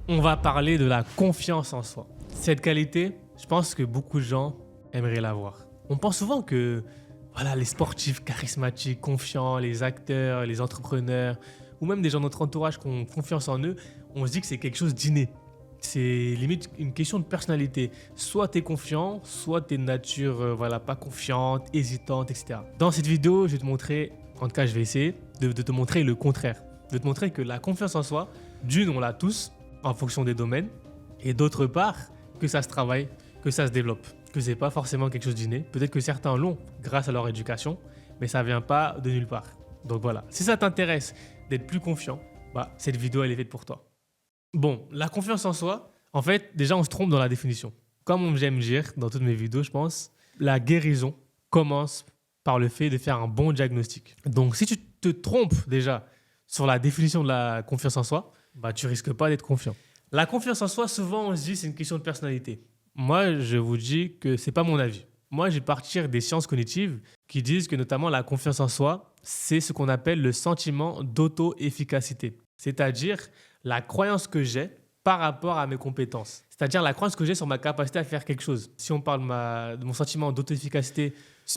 On va parler de la confiance en soi. Cette qualité, je pense que beaucoup de gens aimeraient l'avoir. On pense souvent que voilà, les sportifs charismatiques, confiants, les acteurs, les entrepreneurs, ou même des gens de notre entourage qui ont confiance en eux, on se dit que c'est quelque chose d'inné. C'est limite une question de personnalité. Soit tu es confiant, soit tu es de nature voilà, pas confiante, hésitante, etc. Dans cette vidéo, je vais te montrer, en tout cas je vais essayer, de te montrer le contraire. De te montrer que la confiance en soi, d'une, on l'a tous, en fonction des domaines, et d'autre part, que ça se travaille, que ça se développe, que c'est pas forcément quelque chose d'inné. Peut-être que certains l'ont grâce à leur éducation, mais ça vient pas de nulle part. Donc voilà, si ça t'intéresse d'être plus confiant, cette vidéo elle est faite pour toi. Bon, la confiance en soi, en fait, déjà on se trompe dans la définition. Comme j'aime dire dans toutes mes vidéos, je pense, la guérison commence par le fait de faire un bon diagnostic. Donc si tu te trompes déjà sur la définition de la confiance en soi, tu risques pas d'être confiant. La confiance en soi, souvent on se dit c'est une question de personnalité. Moi, je vous dis que c'est pas mon avis. Moi, je vais partir des sciences cognitives qui disent que notamment la confiance en soi, c'est ce qu'on appelle le sentiment d'auto-efficacité. C'est-à-dire la croyance que j'ai par rapport à mes compétences. C'est-à-dire la croyance que j'ai sur ma capacité à faire quelque chose. Si on parle de mon sentiment d'auto-efficacité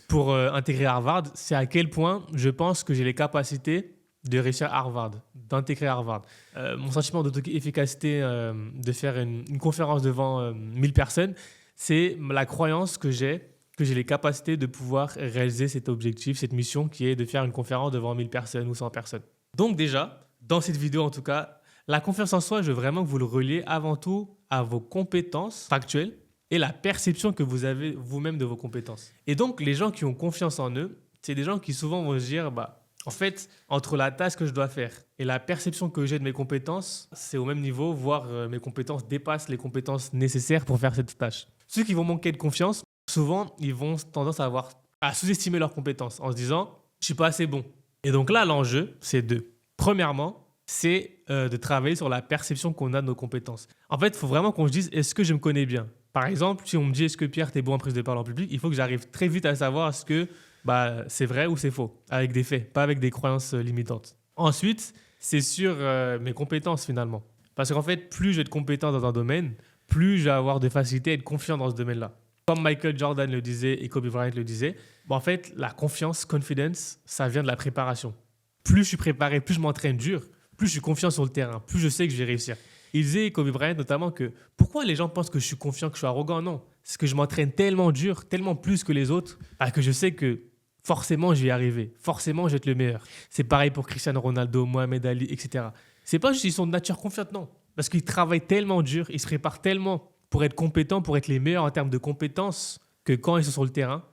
pour intégrer Harvard, c'est à quel point je pense que j'ai les capacités de réussir à Harvard, d'intégrer Harvard. Mon sentiment d'auto-efficacité de faire une conférence devant 1000 personnes, c'est la croyance que j'ai les capacités de pouvoir réaliser cet objectif, cette mission qui est de faire une conférence devant 1000 personnes ou 100 personnes. Donc déjà, dans cette vidéo en tout cas, la confiance en soi, je veux vraiment que vous le reliez avant tout à vos compétences factuelles et la perception que vous avez vous-même de vos compétences. Et donc, les gens qui ont confiance en eux, c'est des gens qui souvent vont se dire, en fait, entre la tâche que je dois faire et la perception que j'ai de mes compétences, c'est au même niveau, voire mes compétences dépassent les compétences nécessaires pour faire cette tâche. Ceux qui vont manquer de confiance, souvent, ils vont tendance à sous-estimer leurs compétences en se disant « je ne suis pas assez bon ». Et donc là, l'enjeu, c'est deux. Premièrement, c'est de travailler sur la perception qu'on a de nos compétences. En fait, il faut vraiment qu'on se dise « est-ce que je me connais bien ?» Par exemple, si on me dit « est-ce que Pierre, tu es bon en prise de parole en public ?» Il faut que j'arrive très vite à savoir est-ce que c'est vrai ou c'est faux, avec des faits, pas avec des croyances limitantes. Ensuite, c'est sur mes compétences finalement. Parce qu'en fait, plus je vais être compétent dans un domaine, plus je vais avoir de facilité à être confiant dans ce domaine-là. Comme Michael Jordan le disait et Kobe Bryant le disait, en fait, la confiance, confidence, ça vient de la préparation. Plus je suis préparé, plus je m'entraîne dur, plus je suis confiant sur le terrain, plus je sais que je vais réussir. Il disait, Kobe Bryant notamment, que pourquoi les gens pensent que je suis confiant, que je suis arrogant? Non, c'est que je m'entraîne tellement dur, tellement plus que les autres, que je sais que forcément je vais y arriver, forcément je vais être le meilleur. C'est pareil pour Cristiano Ronaldo, Mohamed Ali, etc. C'est pas juste qu'ils sont de nature confiante, non. Parce qu'ils travaillent tellement dur, ils se préparent tellement pour être compétents, pour être les meilleurs en termes de compétences, que quand ils sont sur le terrain,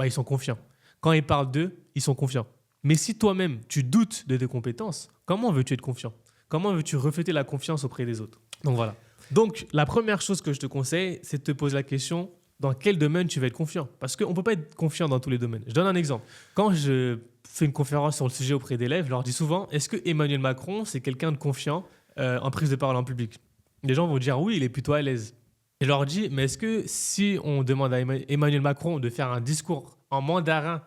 ils sont confiants. Quand ils parlent d'eux, ils sont confiants. Mais si toi-même, tu doutes de tes compétences, comment veux-tu être confiant? Comment veux-tu refléter la confiance auprès des autres? Donc voilà. Donc la première chose que je te conseille, c'est de te poser la question dans quel domaine tu vas être confiant. Parce qu'on ne peut pas être confiant dans tous les domaines. Je donne un exemple. Quand je fais une conférence sur le sujet auprès d'élèves, je leur dis souvent, est-ce que Emmanuel Macron, c'est quelqu'un de confiant en prise de parole en public? Les gens vont dire oui, il est plutôt à l'aise. Je leur dis, mais est-ce que si on demande à Emmanuel Macron de faire un discours en mandarin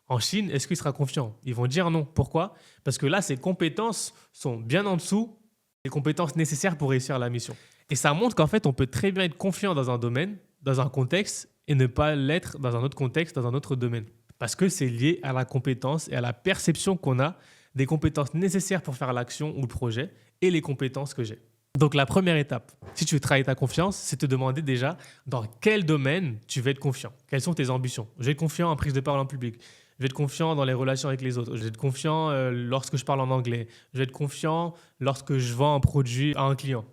en Chine, est-ce qu'il sera confiant? Ils vont dire non. Pourquoi? Parce que là, ses compétences sont bien en dessous des compétences nécessaires pour réussir la mission. Et ça montre qu'en fait, on peut très bien être confiant dans un domaine, dans un contexte, et ne pas l'être dans un autre contexte, dans un autre domaine. Parce que c'est lié à la compétence et à la perception qu'on a des compétences nécessaires pour faire l'action ou le projet et les compétences que j'ai. Donc la première étape, si tu veux travailler ta confiance, c'est te demander déjà dans quel domaine tu veux être confiant. Quelles sont tes ambitions? Je vais être confiant en prise de parole en public. Je vais être confiant dans les relations avec les autres. Je vais être confiant lorsque je parle en anglais. Je vais être confiant lorsque je vends un produit à un client.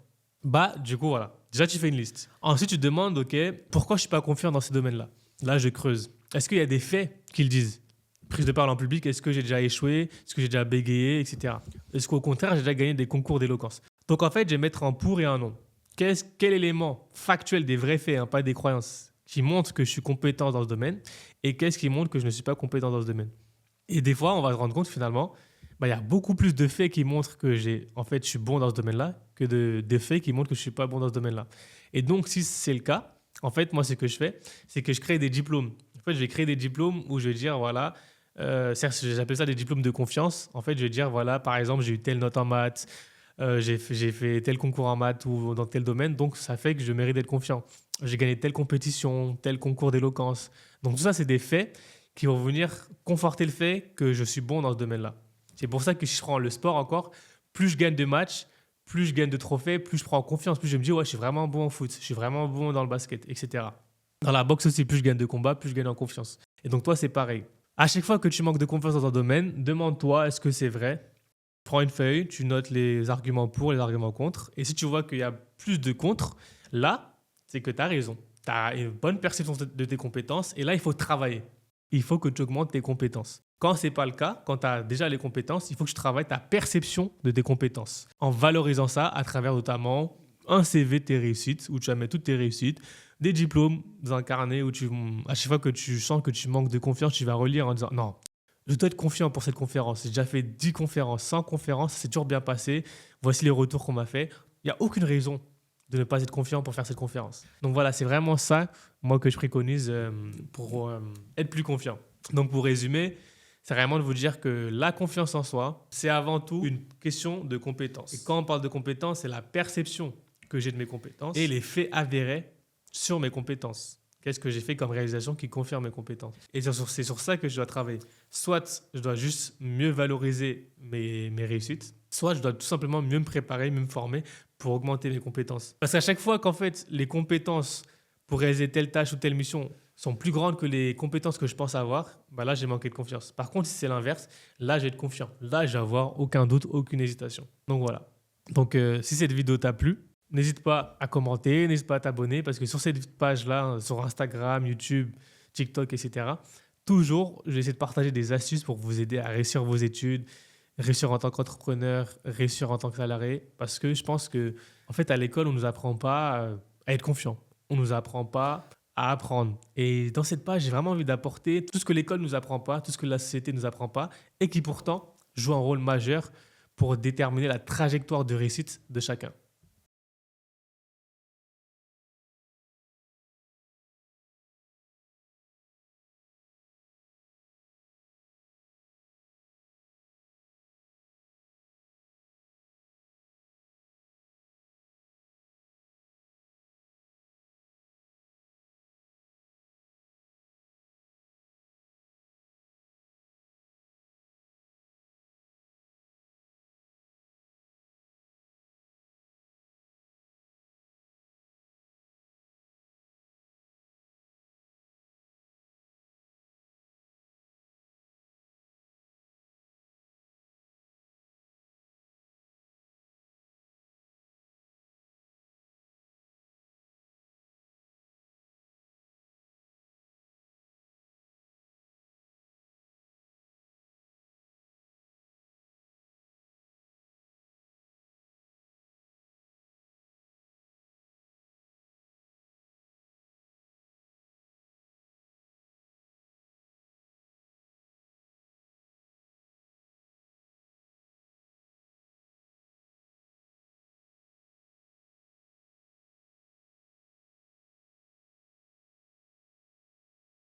Du coup, voilà. Déjà, tu fais une liste. Ensuite, tu te demandes, OK, pourquoi je ne suis pas confiant dans ces domaines-là? Là, je creuse. Est-ce qu'il y a des faits qui le disent? Prise de parole en public, est-ce que j'ai déjà échoué? Est-ce que j'ai déjà bégayé, etc. Est-ce qu'au contraire, j'ai déjà gagné des concours d'éloquence? Donc, en fait, je vais mettre un pour et un non. Quel élément factuel des vrais faits, pas des croyances, qui montre que je suis compétent dans ce domaine et qu'est-ce qui montre que je ne suis pas compétent dans ce domaine? Et des fois, on va se rendre compte finalement, il y a beaucoup plus de faits qui montrent que je suis bon dans ce domaine-là que de faits qui montrent que je ne suis pas bon dans ce domaine-là. Et donc, si c'est le cas, en fait, moi, ce que je fais, c'est que je crée des diplômes. En fait, je vais créer des diplômes où je vais dire, voilà, j'appelle ça des diplômes de confiance. En fait, je vais dire, voilà, par exemple, j'ai eu telle note en maths, j'ai fait tel concours en maths ou dans tel domaine, donc ça fait que je mérite d'être confiant. J'ai gagné telle compétition, tel concours d'éloquence. Donc tout ça, c'est des faits qui vont venir conforter le fait que je suis bon dans ce domaine-là. C'est pour ça que si je prends le sport encore, plus je gagne de matchs, plus je gagne de trophées, plus je prends confiance, plus je me dis, ouais, je suis vraiment bon en foot, je suis vraiment bon dans le basket, etc. Dans la boxe aussi, plus je gagne de combats, plus je gagne en confiance. Et donc toi, c'est pareil. À chaque fois que tu manques de confiance dans un domaine, demande-toi, est-ce que c'est vrai? Prends une feuille, tu notes les arguments pour, les arguments contre. Et si tu vois qu'il y a plus de contre, là, c'est que tu as raison. Tu as une bonne perception de tes compétences et là, il faut travailler. Il faut que tu augmentes tes compétences. Quand ce n'est pas le cas, quand tu as déjà les compétences, il faut que tu travailles ta perception de tes compétences en valorisant ça à travers notamment un CV de tes réussites où tu vas mettre toutes tes réussites, des diplômes dans un carnet où à chaque fois que tu sens que tu manques de confiance, tu vas relire en disant non, je dois être confiant pour cette conférence. J'ai déjà fait 10 conférences, 100 conférences, ça s'est toujours bien passé. Voici les retours qu'on m'a fait. Il n'y a aucune raison de ne pas être confiant pour faire cette conférence. Donc voilà, c'est vraiment ça, moi, que je préconise pour être plus confiant. Donc pour résumer, c'est vraiment de vous dire que la confiance en soi, c'est avant tout une question de compétence. Et quand on parle de compétence, c'est la perception que j'ai de mes compétences et les faits avérés sur mes compétences. Qu'est-ce que j'ai fait comme réalisation qui confirme mes compétences? Et c'est sur ça que je dois travailler. Soit je dois juste mieux valoriser mes réussites, soit je dois tout simplement mieux me préparer, mieux me former pour augmenter mes compétences. Parce qu'à chaque fois qu'en fait, les compétences pour réaliser telle tâche ou telle mission sont plus grandes que les compétences que je pense avoir, bah là, j'ai manqué de confiance. Par contre, si c'est l'inverse, là, je vais être confiant. Là, je vais avoir aucun doute, aucune hésitation. Donc voilà. Donc si cette vidéo t'a plu, n'hésite pas à commenter, n'hésite pas à t'abonner parce que sur cette page-là, sur Instagram, YouTube, TikTok, etc., toujours, je vais essayer de partager des astuces pour vous aider à réussir vos études, réussir en tant qu'entrepreneur, réussir en tant que salarié. Parce que je pense que, en fait, à l'école, on ne nous apprend pas à être confiant. On ne nous apprend pas à apprendre. Et dans cette page, j'ai vraiment envie d'apporter tout ce que l'école ne nous apprend pas, tout ce que la société ne nous apprend pas et qui pourtant joue un rôle majeur pour déterminer la trajectoire de réussite de chacun.